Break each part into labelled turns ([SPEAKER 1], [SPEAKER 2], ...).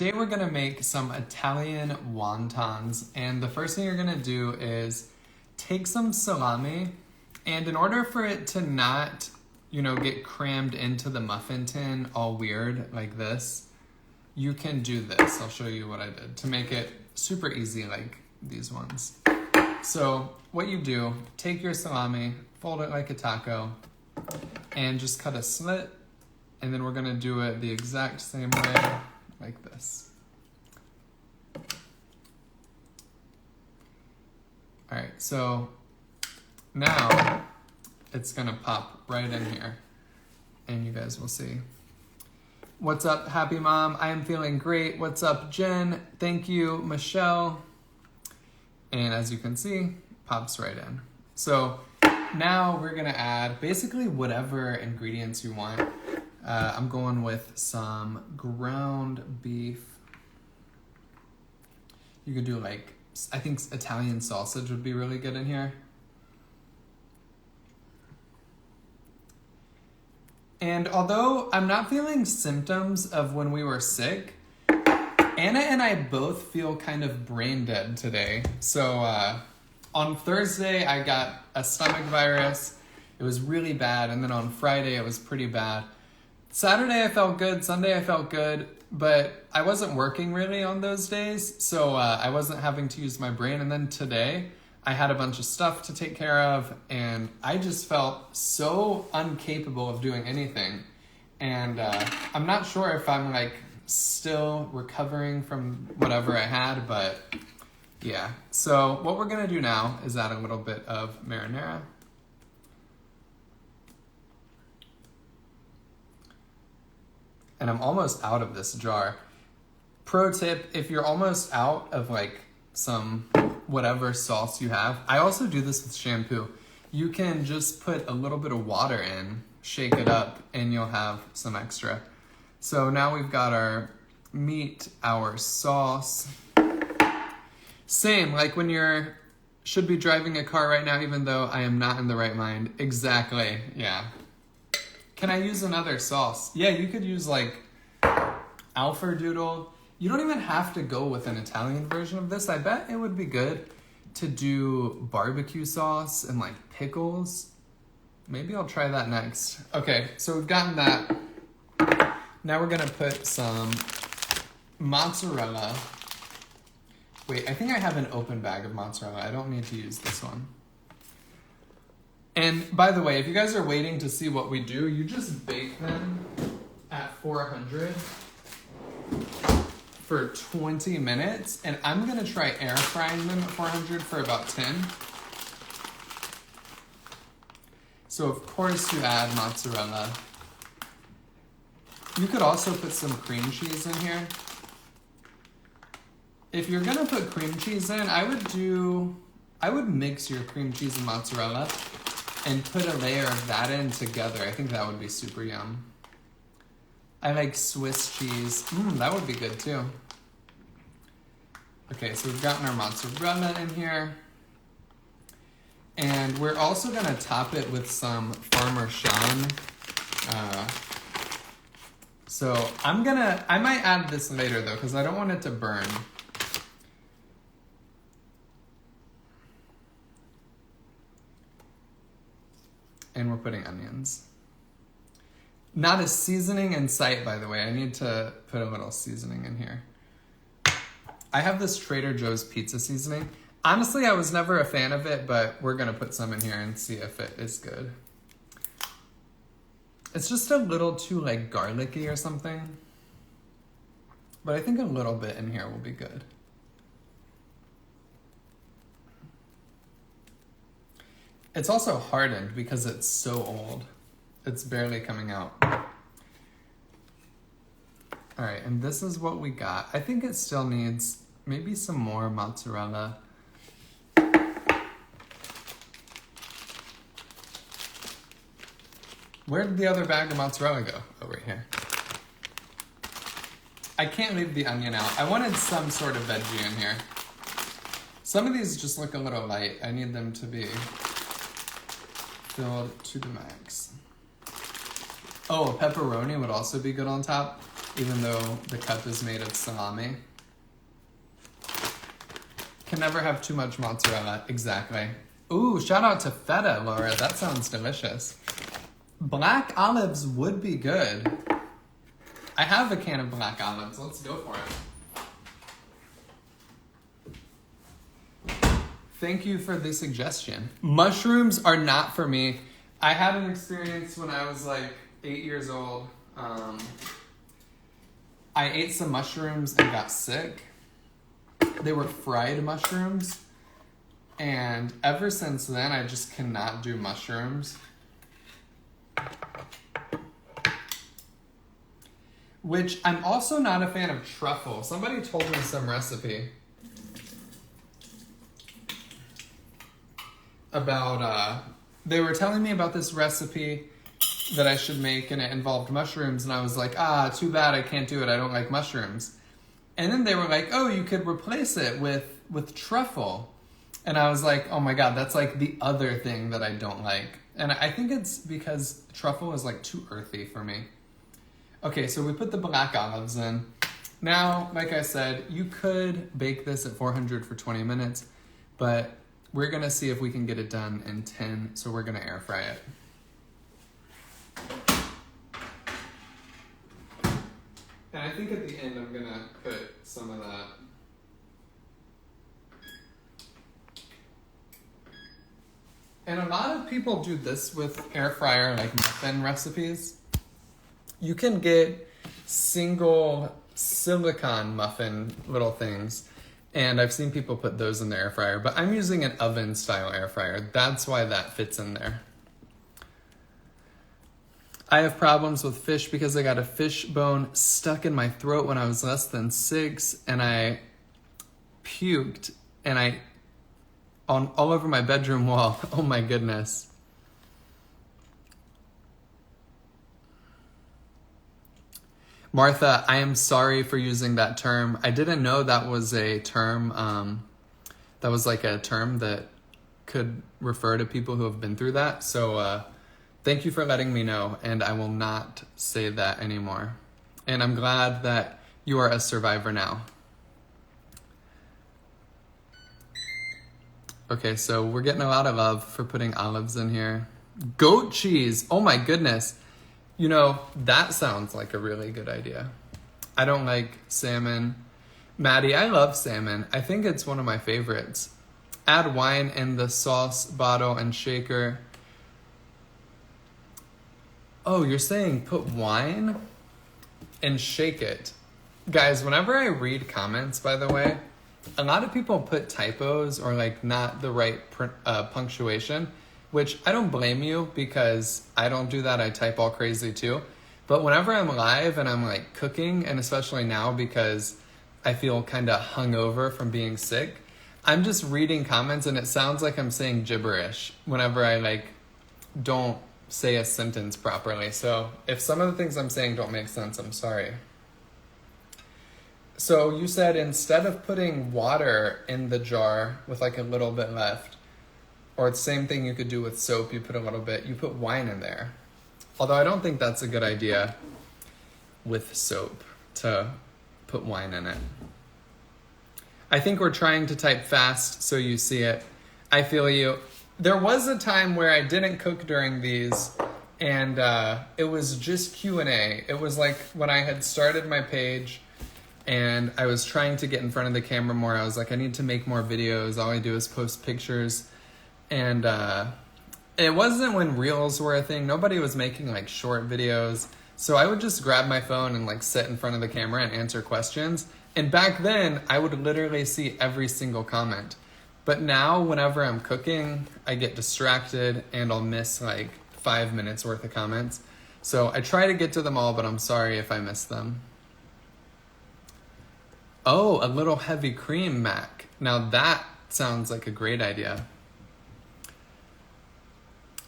[SPEAKER 1] today we're gonna make some Italian wontons, and the first thing you're gonna do is take some salami, and in order for it to not, get crammed into the muffin tin all weird like this, you can do this. I'll show you what I did to make it super easy like these ones. So what you do, take your salami, fold it like a taco, and just cut a slit, and then we're gonna do it the exact same way, like this. All right, so now it's gonna pop right in here, and you guys will see. What's up, Happy Mom? I am feeling great. What's up, Jen? Thank you, Michelle. And as you can see, pops right in. So now we're gonna add basically whatever ingredients you want. I'm going with some ground beef. You could do I think Italian sausage would be really good in here. And although I'm not feeling symptoms of when we were sick, Anna and I both feel kind of brain dead today. So on Thursday, I got a stomach virus. It was really bad. And then on Friday, it was pretty bad. Saturday, I felt good. Sunday, I felt good. But I wasn't working really on those days. So I wasn't having to use my brain. And then today, I had a bunch of stuff to take care of. And I just felt so incapable of doing anything. And I'm not sure if I'm still recovering from whatever I had, but yeah. So what we're gonna do now is add a little bit of marinara. And I'm almost out of this jar. Pro tip, if you're almost out of some whatever sauce you have, I also do this with shampoo. You can just put a little bit of water in, shake it up, and you'll have some extra. So now we've got our meat, our sauce. Same, like when should be driving a car right now, even though I am not in the right mind. Exactly, yeah. Can I use another sauce? Yeah, you could use Alfredoodle. You don't even have to go with an Italian version of this. I bet it would be good to do barbecue sauce and pickles. Maybe I'll try that next. Okay, so we've gotten that. Now we're gonna put some mozzarella. Wait, I think I have an open bag of mozzarella. I don't need to use this one. And by the way, if you guys are waiting to see what we do, you just bake them at 400 for 20 minutes. And I'm gonna try air frying them at 400 for about 10. So of course you add mozzarella. You could also put some cream cheese in here. If you're gonna put cream cheese in, I would mix your cream cheese and mozzarella and put a layer of that in together. I think that would be super yum. I like Swiss cheese. That would be good too. Okay, so we've gotten our mozzarella in here. And we're also gonna top it with some Parmesan. So I might add this later though, because I don't want it to burn. And we're putting onions. Not a seasoning in sight, by the way. I need to put a little seasoning in here. I have this Trader Joe's pizza seasoning. Honestly, I was never a fan of it, but we're gonna put some in here and see if it is good. It's just a little too garlicky or something. But I think a little bit in here will be good. It's also hardened because it's so old. It's barely coming out. All right, and this is what we got. I think it still needs maybe some more mozzarella. Where did the other bag of mozzarella go? Oh, right here. I can't leave the onion out. I wanted some sort of veggie in here. Some of these just look a little light. I need them to be filled to the max. Oh, pepperoni would also be good on top. even though the cup is made of salami. Can never have too much mozzarella. Exactly. Ooh, shout out to feta, Laura. That sounds delicious. Black olives would be good. I have a can of black olives. Let's go for it. Thank you for the suggestion. Mushrooms are not for me. I had an experience when I was like 8 years old. I ate some mushrooms and got sick. They were fried mushrooms. And ever since then, I just cannot do mushrooms. Which I'm also not a fan of truffle. Somebody told me some recipe about, they were telling me about this recipe that I should make and it involved mushrooms. And I was like, too bad I can't do it. I don't like mushrooms. And then they were like, oh, you could replace it with truffle. And I was like, oh my God, that's like the other thing that I don't like. And I think it's because truffle is like too earthy for me. Okay, so we put the black olives in. Now, like I said, you could bake this at 400 for 20 minutes, but we're gonna see if we can get it done in 10, so we're gonna air fry it. And I think at the end I'm gonna put some of that. And a lot of people do this with air fryer, like muffin recipes. You can get single silicone muffin little things, and I've seen people put those in the air fryer, but I'm using an oven style air fryer. That's why that fits in there. I have problems with fish because I got a fish bone stuck in my throat when I was less than 6, and I puked, and all over my bedroom wall. Oh my goodness. Martha, I am sorry for using that term. I didn't know that was a term, that was like a term that could refer to people who have been through that. So thank you for letting me know, and I will not say that anymore. And I'm glad that you are a survivor now. Okay, so we're getting a lot of love for putting olives in here. Goat cheese. Oh my goodness. You know, that sounds like a really good idea. I don't like salmon. Maddie, I love salmon. I think it's one of my favorites. Add wine in the sauce bottle and shaker. Oh, you're saying put wine and shake it. Guys, whenever I read comments, by the way, a lot of people put typos or like not the right punctuation, which I don't blame you because I don't do that. I type all crazy too. But whenever I'm live and I'm like cooking, and especially now because I feel kind of hungover from being sick, I'm just reading comments and it sounds like I'm saying gibberish whenever I like don't say a sentence properly. So if some of the things I'm saying don't make sense, I'm sorry. So you said instead of putting water in the jar with like a little bit left, or the same thing you could do with soap, you put a little bit, you put wine in there. Although I don't think that's a good idea with soap to put wine in it. I think we're trying to type fast so you see it. I feel you. There was a time where I didn't cook during these, and it was just Q&A. It was like when I had started my page and I was trying to get in front of the camera more. I was like, I need to make more videos. All I do is post pictures. And it wasn't when Reels were a thing. Nobody was making like short videos. So I would just grab my phone and like sit in front of the camera and answer questions. And back then, I would literally see every single comment. But now, whenever I'm cooking, I get distracted and I'll miss like 5 minutes worth of comments. So I try to get to them all, but I'm sorry if I miss them. Oh, a little heavy cream, Mac. Now that sounds like a great idea.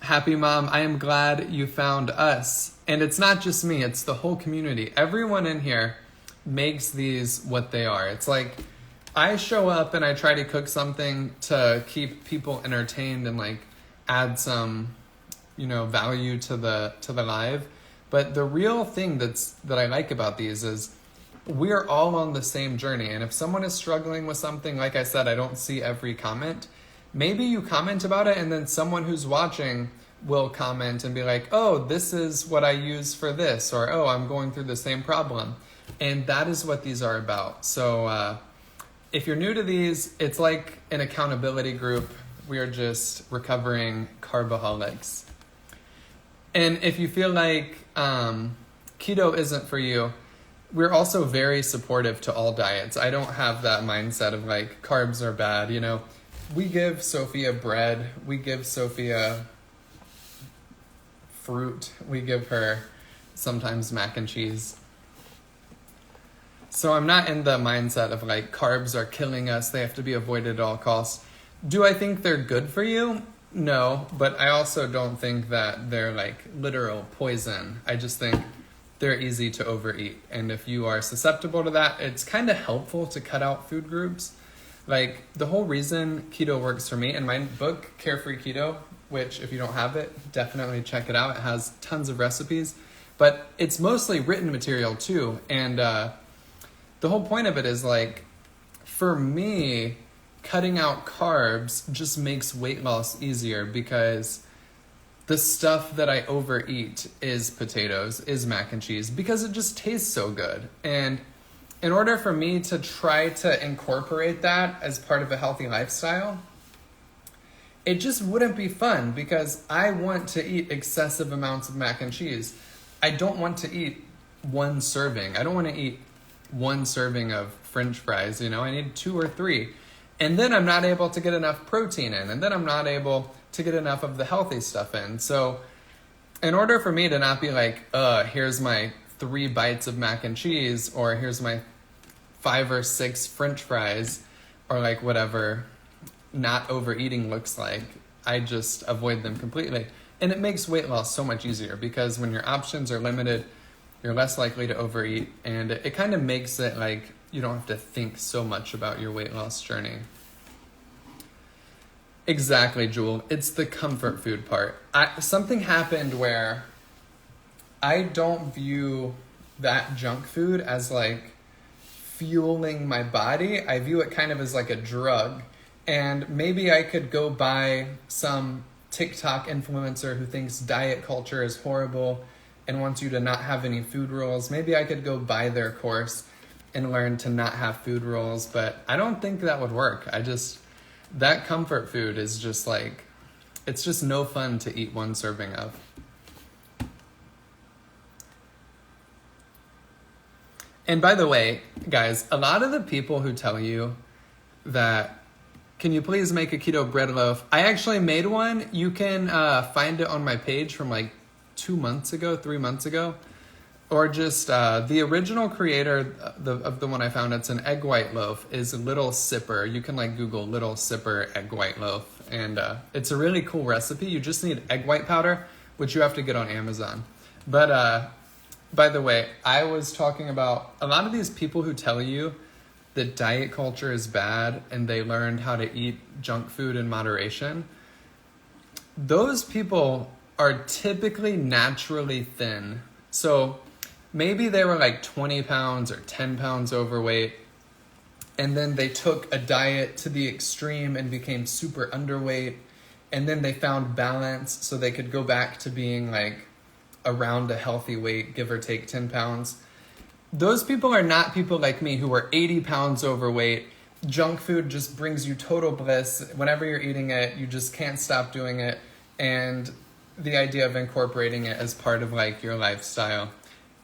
[SPEAKER 1] Happy Mom, I am glad you found us. And it's not just me, it's the whole community. Everyone in here makes these what they are. It's like I show up and I try to cook something to keep people entertained and like add some, value to the live. But the real thing that I like about these is we're all on the same journey. And if someone is struggling with something, like I said, I don't see every comment. Maybe you comment about it and then someone who's watching will comment and be like, oh, this is what I use for this, or oh, I'm going through the same problem. And that is what these are about. So if you're new to these, it's like an accountability group. We are just recovering carboholics. And if you feel like keto isn't for you, we're also very supportive to all diets. I don't have that mindset of like carbs are bad. You know, we give Sophia bread. We give Sophia fruit. We give her sometimes mac and cheese. So I'm not in the mindset of like carbs are killing us. They have to be avoided at all costs. Do I think they're good for you? No, but I also don't think that they're like literal poison. I just think they're easy to overeat. And if you are susceptible to that, it's kind of helpful to cut out food groups. Like the whole reason keto works for me, in my book, Carefree Keto, which if you don't have it, definitely check it out. It has tons of recipes, but it's mostly written material too. And the whole point of it is like, for me, cutting out carbs just makes weight loss easier because the stuff that I overeat is potatoes, is mac and cheese, because it just tastes so good. And in order for me to try to incorporate that as part of a healthy lifestyle, it just wouldn't be fun because I want to eat excessive amounts of mac and cheese. I don't want to eat one serving. I don't want to eat one serving of French fries, you know, I need 2 or 3. And then I'm not able to get enough protein in, and then I'm not able to get enough of the healthy stuff in. So in order for me to not be like, here's my 3 bites of mac and cheese, or here's my 5 or 6 French fries, or like whatever not overeating looks like, I just avoid them completely. And it makes weight loss so much easier because when your options are limited, you're less likely to overeat, and it kind of makes it like you don't have to think so much about your weight loss journey. Exactly, Jewel. It's the comfort food part. Something happened where I don't view that junk food as like fueling my body. I view it kind of as like a drug. And maybe I could go buy some TikTok influencer who thinks diet culture is horrible and wants you to not have any food rules. Maybe I could go buy their course and learn to not have food rules, but I don't think that would work. That comfort food is just like, it's just no fun to eat one serving of. And by the way, guys, a lot of the people who tell you that, can you please make a keto bread loaf? I actually made one. You can find it on my page from like 3 months ago. Or just the original creator of the one I found, it's an egg white loaf, is Little Sipper. You can like Google Little Sipper egg white loaf. And it's a really cool recipe. You just need egg white powder, which you have to get on Amazon. But by the way, I was talking about a lot of these people who tell you that diet culture is bad and they learned how to eat junk food in moderation. Those people are typically naturally thin. So maybe they were like 20 pounds or 10 pounds overweight, and then they took a diet to the extreme and became super underweight, and then they found balance so they could go back to being like around a healthy weight, give or take 10 pounds. Those people are not people like me who are 80 pounds overweight. Junk food just brings you total bliss. Whenever you're eating it, you just can't stop doing it. And the idea of incorporating it as part of like your lifestyle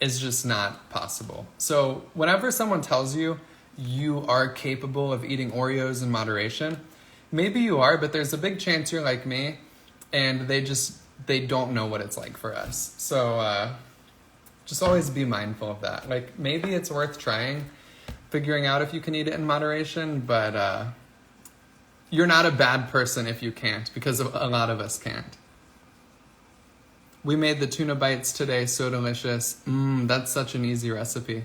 [SPEAKER 1] is just not possible. So whenever someone tells you you are capable of eating Oreos in moderation, maybe you are, but there's a big chance you're like me and they don't know what it's like for us. So just always be mindful of that. Like maybe it's worth trying, figuring out if you can eat it in moderation, but you're not a bad person if you can't, because a lot of us can't. We made the tuna bites today, so delicious. That's such an easy recipe.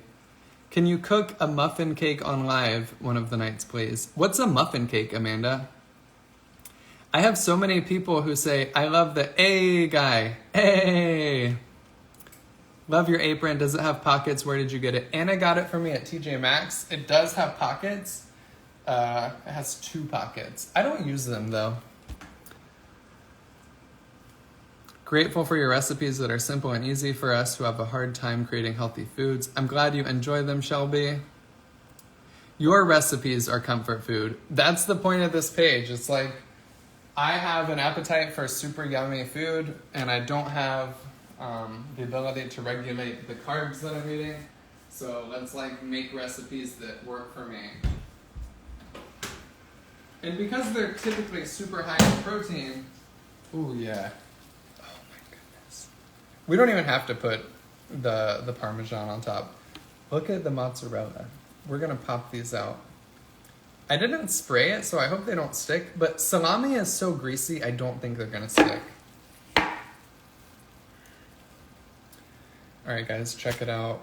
[SPEAKER 1] Can you cook a muffin cake on live one of the nights, please? What's a muffin cake, Amanda? I have so many people who say, I love the A guy. Hey. Love your apron. Does it have pockets? Where did you get it? Anna got it for me at TJ Maxx. It does have pockets. It has 2 pockets. I don't use them though. Grateful for your recipes that are simple and easy for us who have a hard time creating healthy foods. I'm glad you enjoy them, Shelby. Your recipes are comfort food. That's the point of this page. It's like, I have an appetite for super yummy food, and I don't have the ability to regulate the carbs that I'm eating. So let's like make recipes that work for me. And because they're typically super high in protein, ooh yeah. Oh my goodness. We don't even have to put the Parmesan on top. Look at the mozzarella. We're gonna pop these out. I didn't spray it, so I hope they don't stick, but salami is so greasy, I don't think they're gonna stick. All right, guys, check it out.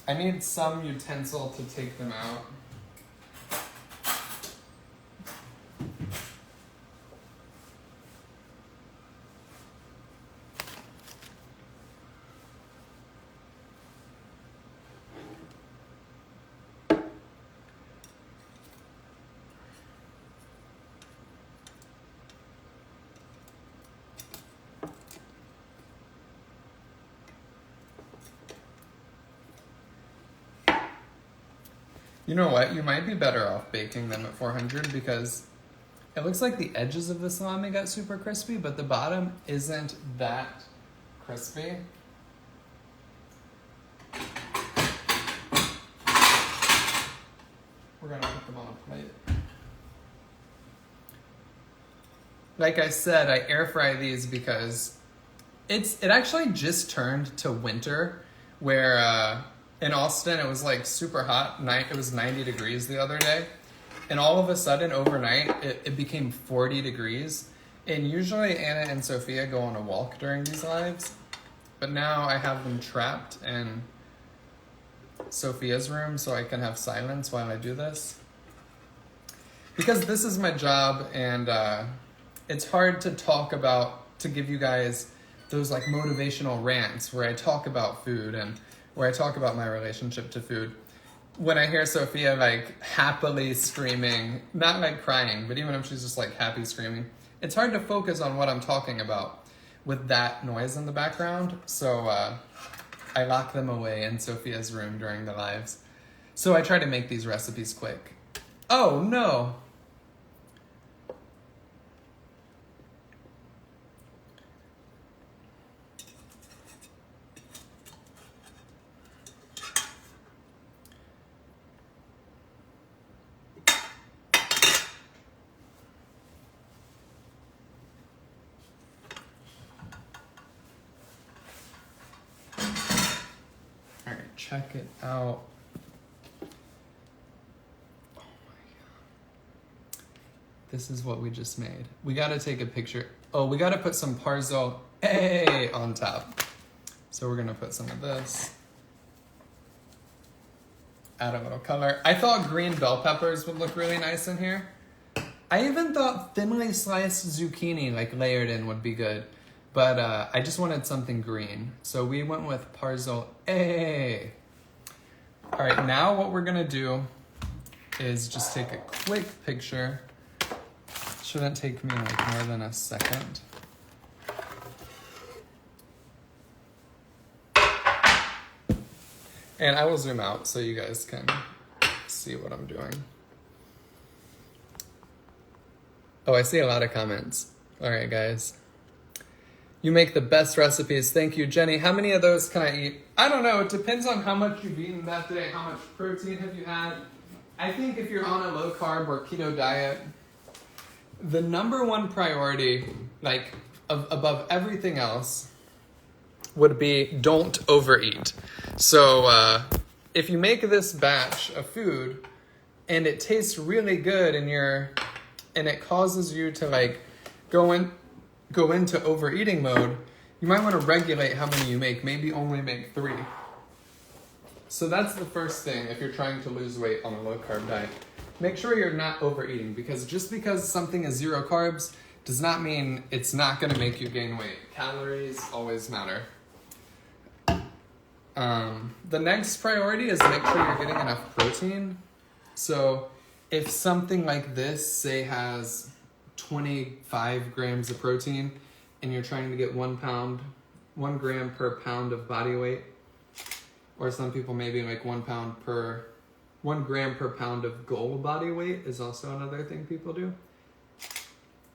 [SPEAKER 1] I need some utensil to take them out. You know what? You might be better off baking them at 400 because it looks like the edges of the salami got super crispy, but the bottom isn't that crispy. We're gonna put them on a plate. Like I said, I air fry these because it actually just turned to winter where in Austin, it was like super hot. It was 90 degrees the other day. And all of a sudden, overnight, it became 40 degrees. And usually Anna and Sophia go on a walk during these lives. But now I have them trapped in Sophia's room so I can have silence while I do this. Because this is my job, and it's hard to to give you guys those like motivational rants where I talk about food and where I talk about my relationship to food. When I hear Sophia like happily screaming, not like crying, but even if she's just like happy screaming, it's hard to focus on what I'm talking about with that noise in the background. So I lock them away in Sophia's room during the lives. So I try to make these recipes quick. Oh no. Check it out. Oh my God. This is what we just made. We gotta take a picture. Oh, we gotta put some parzo on top. So we're gonna put some of this. Add a little color. I thought green bell peppers would look really nice in here. I even thought thinly sliced zucchini, like layered in, would be good. But I just wanted something green. So we went with parzo. All right, now what we're gonna do is just take a quick picture. Shouldn't take me like more than a second. And I will zoom out so you guys can see what I'm doing. Oh, I see a lot of comments. All right, guys. You make the best recipes. Thank you, Jenny. How many of those can I eat? I don't know. It depends on how much you've eaten that day. How much protein have you had? I think if you're on a low carb or keto diet, the number one priority, like above everything else, would be don't overeat. So if you make this batch of food and it tastes really good and it causes you to like go into overeating mode, you might want to regulate how many you make. Maybe only make 3. So that's the first thing if you're trying to lose weight on a low carb diet. Make sure you're not overeating, because just because something is 0 carbs does not mean it's not going to make you gain weight. Calories always matter. The next priority is make sure you're getting enough protein. So if something like this, say, has 25 grams of protein and you're trying to get 1 gram per pound of body weight, or some people maybe like 1 gram per pound of goal body weight is also another thing people do.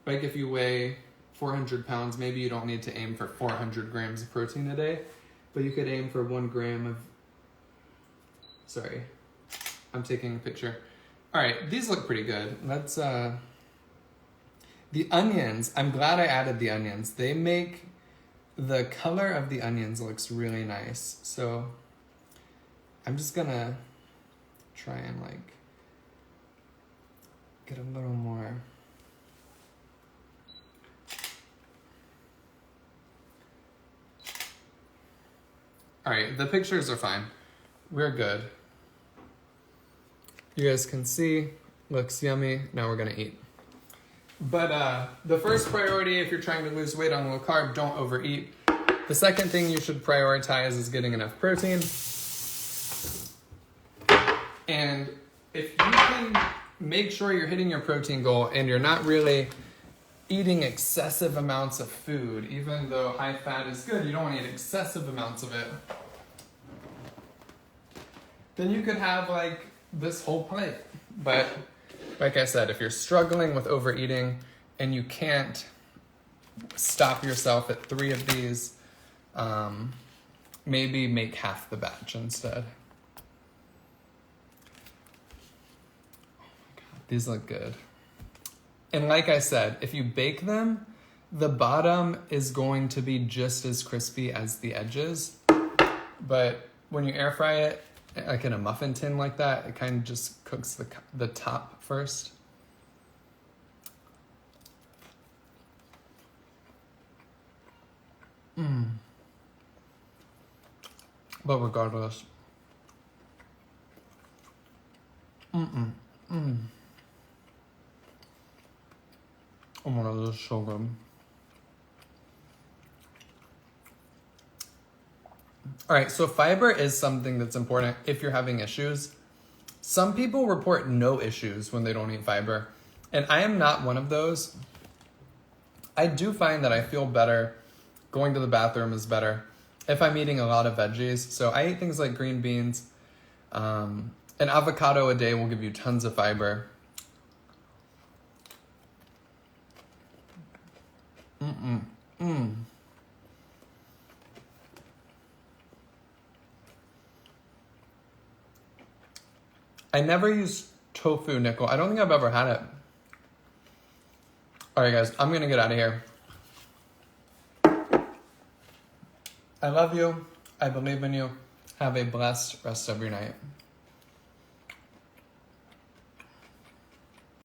[SPEAKER 1] Like if you weigh 400 pounds, maybe you don't need to aim for 400 grams of protein a day, but you could aim for 1 gram of, sorry, I'm taking a picture. All right, these look pretty good. Let's, the onions, I'm glad I added the onions. They make the color of the onions looks really nice. So I'm just gonna try and like get a little more. All right, the pictures are fine. We're good. You guys can see, looks yummy. Now we're gonna eat. But the first priority, if you're trying to lose weight on low carb, don't overeat. The second thing you should prioritize is getting enough protein. And if you can make sure you're hitting your protein goal and you're not really eating excessive amounts of food, even though high fat is good, you don't want to eat excessive amounts of it, then you could have like this whole plate. But like I said, if you're struggling with overeating and you can't stop yourself at 3 of these, maybe make half the batch instead. Oh my God, these look good. And like I said, if you bake them, the bottom is going to be just as crispy as the edges. But when you air fry it, like in a muffin tin like that, it kind of just cooks the top first. But regardless. Oh my God, this is so good. All right, so fiber is something that's important if you're having issues. Some people report no issues when they don't eat fiber, and I am not one of those. I do find that I feel better. Going to the bathroom is better if I'm eating a lot of veggies. So I eat things like green beans. An avocado a day will give you tons of fiber. I never use tofu nickel. I don't think I've ever had it. All right, guys, I'm gonna get out of here. I love you. I believe in you. Have a blessed rest of your night.